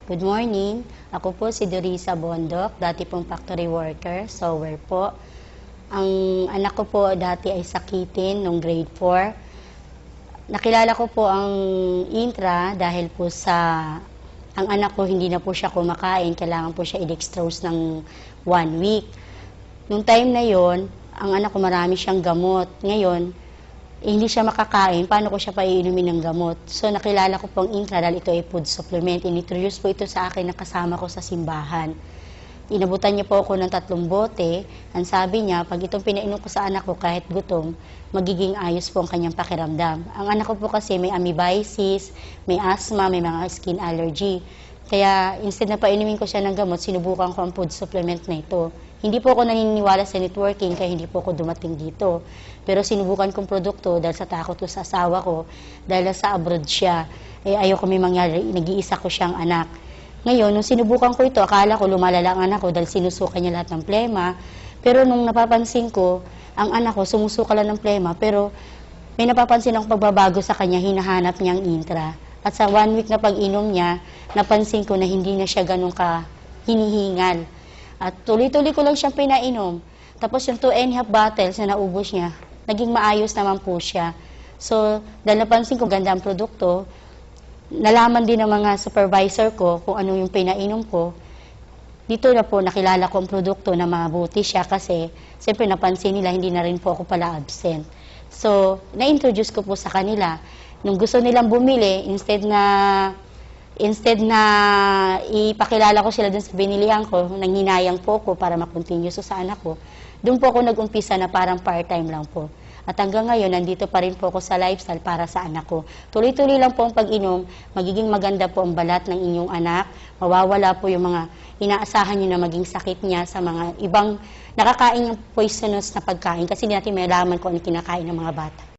Good morning. Ako po si Dorisa Bondok, dati pong factory worker, sewer po. Ang anak ko po dati ay sakitin nung grade 4. Nakilala ko po ang intra dahil po ang anak ko hindi na po siya kumakain, kailangan po siya i-dextrose ng 1 week. Nung time na yon, ang anak ko marami siyang gamot. Ngayon, hindi siya makakain, paano ko siya paiinumin ng gamot? So, nakilala ko pong intra dahil ito ay food supplement. Inintroduce po ito sa akin na kasama ko sa simbahan. Inabutan niya po ako ng 3 bote. Ang sabi niya, pag itong pinainom ko sa anak ko kahit gutom, magiging ayos po ang kanyang pakiramdam. Ang anak ko po kasi may amoebiasis, may asthma, may mga skin allergy. Kaya instead na painumin ko siya ng gamot, sinubukan ko ang food supplement na ito. Hindi po ako naniniwala sa networking kaya hindi po ako dumating dito. Pero sinubukan kong produkto dahil sa takot ko sa asawa ko, dahil sa abroad siya. Ayoko may mangyari, nag-iisa ko siyang anak. Ngayon, nung sinubukan ko ito, akala ko lumalala ang anak ko dahil sinusuka niya lahat ng plema. Pero nung napapansin ko, ang anak ko sumusuka lang ng plema, pero may napapansin akong pagbabago sa kanya, hinahanap niya ang intra. At sa 1 week na pag-inom niya, napansin ko na hindi na siya ganun ka hinihingal. At tuloy-tuloy ko lang siyang pinainom. Tapos yung 2.5 bottles na naubos niya, naging maayos naman po siya. So, dahil napansin ko ganda ang produkto, nalaman din ng mga supervisor ko kung ano yung pinainom ko. Dito na po nakilala ko ang produkto na mabuti siya kasi siyempre napansin nila hindi na rin po ako pala absent. So, na-introduce ko po sa kanila. Nung gusto nilang bumili, instead na ipakilala ko sila dun sa binilihan ko, nanghinayang po ko para makontinue sa anak ko, doon po ako nag-umpisa na parang part-time lang po. At hanggang ngayon, nandito pa rin po ako sa lifestyle para sa anak ko. Tuloy-tuloy lang po ang pag-inom, magiging maganda po ang balat ng inyong anak, mawawala po yung mga inaasahan nyo na maging sakit niya sa mga ibang nakakain ng poisonous na pagkain kasi hindi natin may alaman kung ano kinakain ng mga bata.